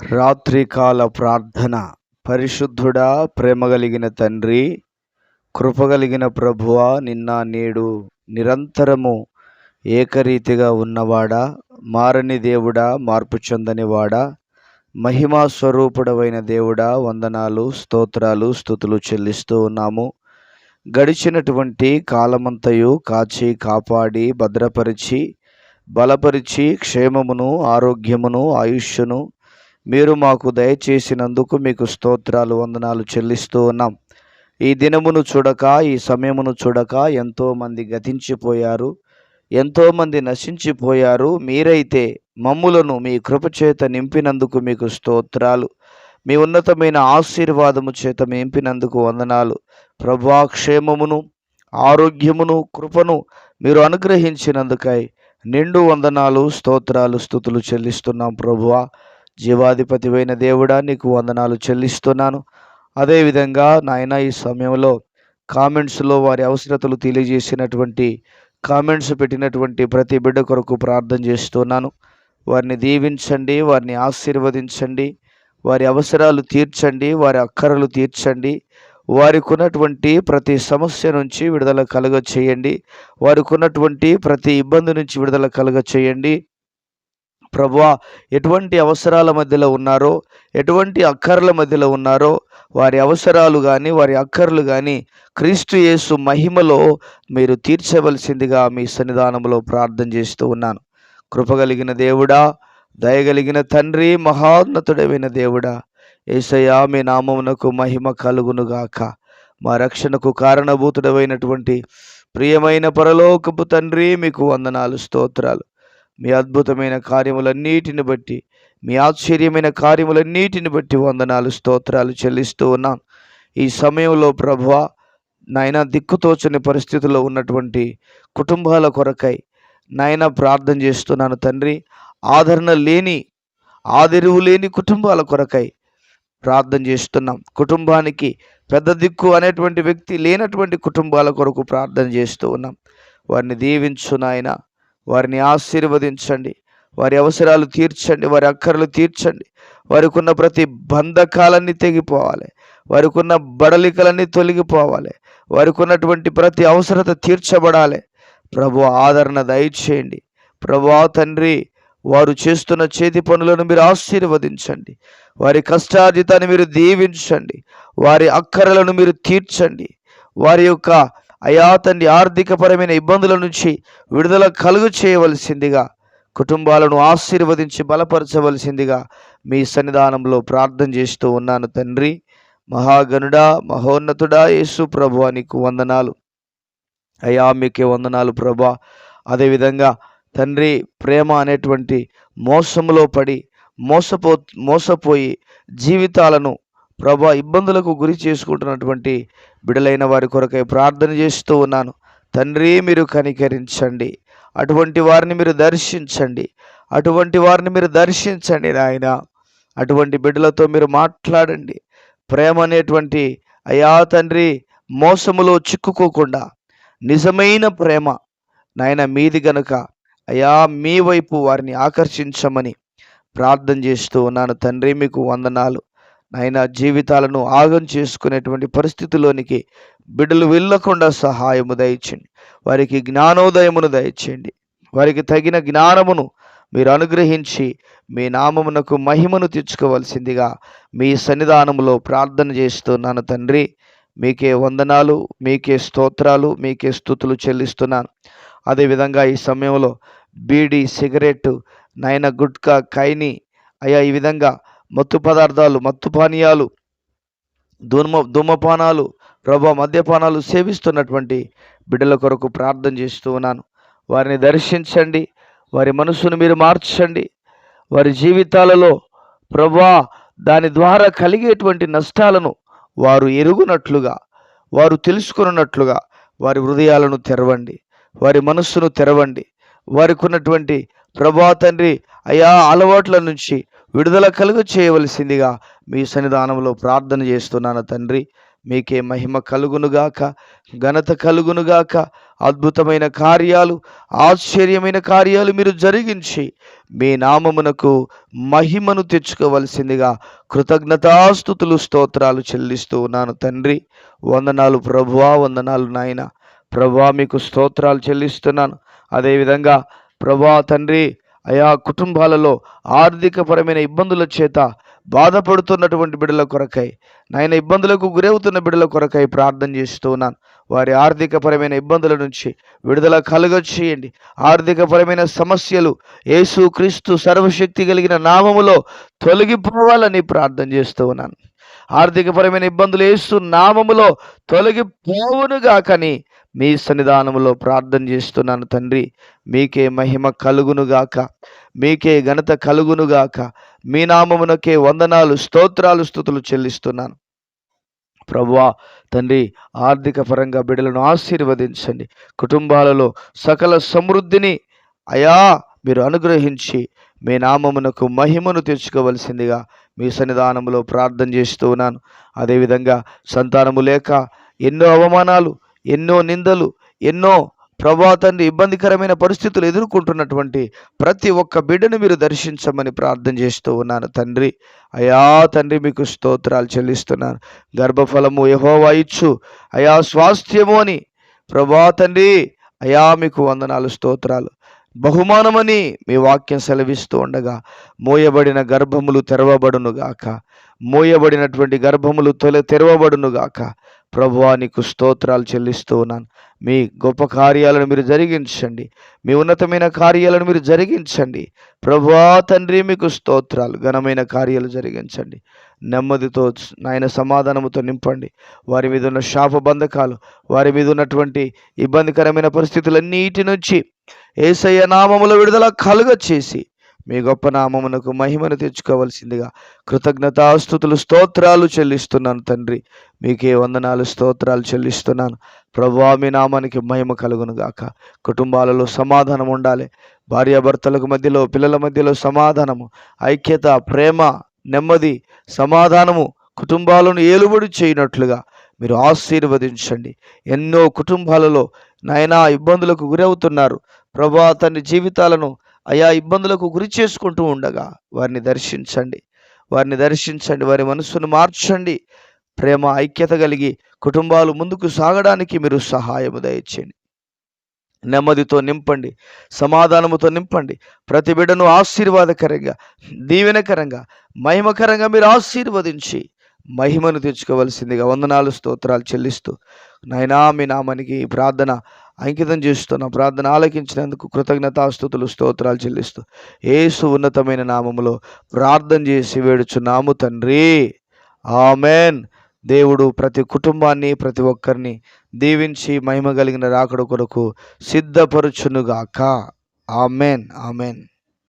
రాత్రికాల ప్రార్థన. పరిశుద్ధుడా, ప్రేమగలిగిన తండ్రి, కృపగలిగిన ప్రభువా, నిన్న నేడు నిరంతరము ఏకరీతిగా ఉన్నవాడా, మారని దేవుడా, మార్పు చెందనివాడా, మహిమా స్వరూపుడవైన దేవుడా, వందనాలు, స్తోత్రాలు, స్తుతులు చెల్లిస్తూ ఉన్నాము. గడిచినటువంటి కాలమంతయు కాచి కాపాడి భద్రపరిచి బలపరిచి క్షేమమును ఆరోగ్యమును ఆయుష్యును మీరు మాకు దయచేసినందుకు మీకు స్తోత్రాలు, వందనాలు చెల్లిస్తూ ఉన్నాం. ఈ దినమును చూడక, ఈ సమయమును చూడక ఎంతోమంది గతించిపోయారు, ఎంతోమంది నశించిపోయారు. మీరైతే మమ్ములను మీ కృపచేత నింపినందుకు మీకు స్తోత్రాలు. మీ ఉన్నతమైన ఆశీర్వాదము చేత నింపినందుకు వందనాలు. ప్రభువా, క్షేమమును ఆరోగ్యమును కృపను మీరు అనుగ్రహించినందుకై నిండు వందనాలు, స్తోత్రాలు, స్తుతులు చెల్లిస్తున్నాం. ప్రభువా, జీవాధిపతివైన దేవుడా, నీకు వందనాలు చెల్లిస్తున్నాను. అదేవిధంగా నాయన, ఈ సమయంలో కామెంట్స్లో వారి అవసరతలు తెలియజేసినటువంటి కామెంట్స్ పెట్టినటువంటి ప్రతి బిడ్డ కొరకు ప్రార్థన చేస్తున్నాను. వారిని దీవించండి, వారిని ఆశీర్వదించండి, వారి అవసరాలు తీర్చండి, వారి అక్కరలు తీర్చండి. వారికి ఉన్నటువంటి ప్రతి సమస్య నుంచి విడుదల కలుగ చేయండి. వారికి ఉన్నటువంటి ప్రతి ఇబ్బంది నుంచి విడుదల కలుగ చేయండి. ప్రభువా, ఎటువంటి అవసరాల మధ్యలో ఉన్నారో, ఎటువంటి అక్కర్ల మధ్యలో ఉన్నారో, వారి అవసరాలు కానీ వారి అక్కర్లు కానీ క్రీస్తు యేసు మహిమలో మీరు తీర్చవలసిందిగా మీ సన్నిధానంలో ప్రార్థన చేస్తూ ఉన్నాను. కృపగలిగిన దేవుడా, దయగలిగిన తండ్రి, మహోన్నతుడైన దేవుడా, యేసయ్యా, మీ నామమునకు మహిమ కలుగునుగాక. మా రక్షణకు కారణభూతుడమైనటువంటి ప్రియమైన పరలోకపు తండ్రి, మీకు వందనాలు, స్తోత్రాలు. మీ అద్భుతమైన కార్యములన్నిటిని బట్టి, మీ ఆశ్చర్యమైన కార్యములన్నిటిని బట్టి వందనాలు, స్తోత్రాలు చెల్లిస్తూ ఉన్నాను. ఈ సమయంలో ప్రభువా, నాయన, దిక్కుతోచని పరిస్థితుల్లో ఉన్నటువంటి కుటుంబాల కొరకై నాయన ప్రార్థన చేస్తున్నాను తండ్రి. ఆదరణ లేని, ఆదరువు లేని కుటుంబాల కొరకై ప్రార్థన చేస్తున్నాం. కుటుంబానికి పెద్ద దిక్కు అనేటువంటి వ్యక్తి లేనటువంటి కుటుంబాల కొరకు ప్రార్థన చేస్తూ ఉన్నాం. వారిని దీవించు నాయన, వారిని ఆశీర్వదించండి, వారి అవసరాలు తీర్చండి, వారి అక్కర్లు తీర్చండి. వారికి ఉన్న ప్రతి బంధకాలన్నీ తెగిపోవాలి, వారికి ఉన్న బడలికలన్నీ తొలగిపోవాలి, వారికి ఉన్నటువంటి ప్రతి అవసరత తీర్చబడాలి. ప్రభు, ఆదరణ దయచేయండి. ప్రభువా తండ్రి, వారు చేస్తున్న చేతి పనులను మీరు ఆశీర్వదించండి, వారి కష్టార్జితాన్ని మీరు దీవించండి, వారి అక్కరలను మీరు తీర్చండి. వారి యొక్క అయా తండ్రి ఆర్థికపరమైన ఇబ్బందుల నుంచి విడుదల కలుగు చేయవలసిందిగా, కుటుంబాలను ఆశీర్వదించి బలపరచవలసిందిగా మీ సన్నిధానంలో ప్రార్థన చేస్తూ ఉన్నాను తండ్రి. మహాగణుడా, మహోన్నతుడా, యేసు ప్రభువా, నీకు వందనాలు అయ్యా, మీకే వందనాలు ప్రభా. అదేవిధంగా తండ్రి, ప్రేమ అనేటువంటి మోసములో పడి మోసపోయి జీవితాలను ప్రభా ఇబ్బందులకు గురి చేసుకుంటున్నటువంటి బిడలైన వారి కొరకై ప్రార్థన చేస్తూ ఉన్నాను తండ్రి. మీరు కనికరించండి, అటువంటి వారిని మీరు దర్శించండి, అటువంటి వారిని మీరు దర్శించండి నాయన. అటువంటి బిడ్డలతో మీరు మాట్లాడండి. ప్రేమ అనేటువంటి అయా తండ్రి మోసములో చిక్కుకోకుండా నిజమైన ప్రేమ నాయన మీది గనుక అయా మీ వైపు వారిని ఆకర్షించమని ప్రార్థన చేస్తూ ఉన్నాను తండ్రి. మీకు వందనాలు నాయన. జీవితాలను ఆగం చేసుకునేటువంటి పరిస్థితిలోనికి బిడ్డలు వెళ్ళకుండా సహాయము దయచేయండి. వారికి జ్ఞానోదయమును దయచేయండి. వారికి తగిన జ్ఞానమును మీరు అనుగ్రహించి మీ నామమునకు మహిమను తెచ్చుకోవలసిందిగా మీ సన్నిధానములో ప్రార్థన చేస్తున్నాను తండ్రి. మీకే వందనాలు, మీకే స్తోత్రాలు, మీకే స్తుతులు చెల్లిస్తున్నాను. అదేవిధంగా ఈ సమయంలో బీడి, సిగరెట్, నాయన, గుట్కా, కైని అయ్యా, ఈ విధంగా మత్తు పదార్థాలు, మత్తు పానీయాలు, ధూమపానాలు, ప్రభా మద్యపానాలు సేవిస్తున్నటువంటి బిడ్డల కొరకు ప్రార్థన చేస్తూ ఉన్నాను. వారిని దర్శించండి, వారి మనసును మీరు మార్చండి. వారి జీవితాలలో ప్రభా దాని ద్వారా కలిగేటువంటి నష్టాలను వారు ఎరుగునట్లుగా, వారు తెలుసుకున్నట్లుగా వారి హృదయాలను తెరవండి, వారి మనస్సును తెరవండి. వారికి ఉన్నటువంటి ప్రభా తండ్రి అయా అలవాట్ల నుంచి విడుదల కలుగ చేయవలసిందిగా మీ సన్నిధానంలో ప్రార్థన చేస్తున్నాను తండ్రి. మీకే మహిమ కలుగునుగాక, ఘనత కలుగునుగాక. అద్భుతమైన కార్యాలు, ఆశ్చర్యమైన కార్యాలు మీరు జరిగించి మీ నామమునకు మహిమను తెచ్చుకోవలసిందిగా కృతజ్ఞతాస్తుతులు స్తోత్రాలు చెల్లిస్తూ ఉన్నాను తండ్రి. వందనాలు ప్రభువా, వందనాలు నాయన. ప్రభువా మీకు స్తోత్రాలు చెల్లిస్తున్నాను. అదేవిధంగా ప్రభువా తండ్రి, అయా కుటుంబాలలో ఆర్థికపరమైన ఇబ్బందుల చేత బాధపడుతున్నటువంటి బిడ్డల కొరకై, నాయన ఇబ్బందులకు గురవుతున్న బిడ్డల కొరకై ప్రార్థన చేస్తూ ఉన్నాను. వారి ఆర్థికపరమైన ఇబ్బందుల నుంచి విడుదల కలుగచేయండి. ఆర్థికపరమైన సమస్యలు యేసు క్రీస్తు సర్వశక్తి కలిగిన నామములో తొలగిపోవాలని ప్రార్థన చేస్తూ ఉన్నాను. ఆర్థికపరమైన ఇబ్బందులు యేసు నామములో తొలగిపోవునుగాకని మీ సన్నిధానములో ప్రార్థన చేస్తున్నాను తండ్రి. మీకే మహిమ కలుగునుగాక, మీకే ఘనత కలుగునుగాక. మీ నామమునకే వందనాలు, స్తోత్రాలు, స్తుతులు చెల్లిస్తున్నాను ప్రభువా తండ్రి. ఆర్థిక పరంగా బిడ్డలను ఆశీర్వదించండి. కుటుంబాలలో సకల సమృద్ధిని అయా మీరు అనుగ్రహించి మీ నామమునకు మహిమను తెచ్చుకోవలసిందిగా మీ సన్నిధానంలో ప్రార్థన చేస్తూ ఉన్నాను. అదేవిధంగా సంతానము లేక ఎన్నో అవమానాలు, ఎన్నో నిందలు, ఎన్నో ప్రభా తండ్రి ఇబ్బందికరమైన పరిస్థితులు ఎదుర్కొంటున్నటువంటి ప్రతి ఒక్క బిడ్డను మీరు దర్శించమని ప్రార్థన చేస్తూ ఉన్నాను తండ్రి. అయా తండ్రి మీకు స్తోత్రాలు చెల్లిస్తున్నాను. గర్భఫలము యెహోవా ఇచ్చు, అయా స్వాస్థ్యము అని ప్రభా తండ్రి, అయా మీకు వందనాలు, స్తోత్రాలు. బహుమానమని మీ వాక్యం సెలవిస్తూ ఉండగా మోయబడిన గర్భములు తెరవబడునుగాక, మోయబడినటువంటి గర్భములు తెరవబడునుగాక. ప్రభువా నీకు స్తోత్రాలు చెల్లిస్తూ ఉన్నాను. మీ గొప్ప కార్యాలను మీరు జరిగించండి, మీ ఉన్నతమైన కార్యాలను మీరు జరిగించండి ప్రభువా తండ్రి. మీకు స్తోత్రాలు. ఘనమైన కార్యాలు జరిగించండి. నెమ్మదితో నాయన సమాధానముతో నింపండి. వారి మీద ఉన్న శాప బంధకాలు, వారి మీద ఉన్నటువంటి ఇబ్బందికరమైన పరిస్థితులన్నిటి నుంచి యేసయ్య నామములో విడుదల కలుగ చేసి మీ గొప్ప నామమునకు మహిమను తెచ్చుకోవలసిందిగా కృతజ్ఞతాస్తుతులు, స్తోత్రాలు చెల్లిస్తున్నాను తండ్రి. మీకే వందనాలు, స్తోత్రాలు చెల్లిస్తున్నాను ప్రభువా. మీ నామానికి మహిమ కలుగునుగాక. కుటుంబాలలో సమాధానం ఉండాలి. భార్యాభర్తలకు మధ్యలో, పిల్లల మధ్యలో సమాధానము, ఐక్యత, ప్రేమ, నెమ్మది, సమాధానము కుటుంబాలను ఏలుబడి చేయనట్లుగా మీరు ఆశీర్వదించండి. ఎన్నో కుటుంబాలలో నాయనా ఇబ్బందులకు గురవుతున్నారు ప్రభువా. తన జీవితాలను అయా ఇబ్బందులకు గురి చేసుకుంటూ ఉండగా వారిని దర్శించండి, వారిని దర్శించండి. వారి మనస్సును మార్చండి. ప్రేమ, ఐక్యత కలిగి కుటుంబాలు ముందుకు సాగడానికి మీరు సహాయము దయచేయండి. నెమ్మదితో నింపండి, సమాధానముతో నింపండి. ప్రతి బిడ్డను ఆశీర్వాదకరంగా, దీవెనకరంగా, మహిమకరంగా మీరు ఆశీర్వదించి మహిమను తెచ్చుకోవలసిందిగా వందనాలు, స్తోత్రాలు చెల్లిస్తూ నాయనా మీ నామానికి ప్రార్థన అంకితం చేస్తున్న ప్రార్థన ఆలకించినందుకు కృతజ్ఞతాస్తుతులు, స్తోత్రాలు చెల్లిస్తూ యేసు ఉన్నతమైన నామములో ప్రార్థన చేసి వేడుచున్నాము తండ్రి. ఆమెన్. దేవుడు ప్రతి కుటుంబాన్ని, ప్రతి ఒక్కరిని దీవించి మహిమ కలిగిన రాకడ కొరకు సిద్ధపరచునుగాక. Amen, amen.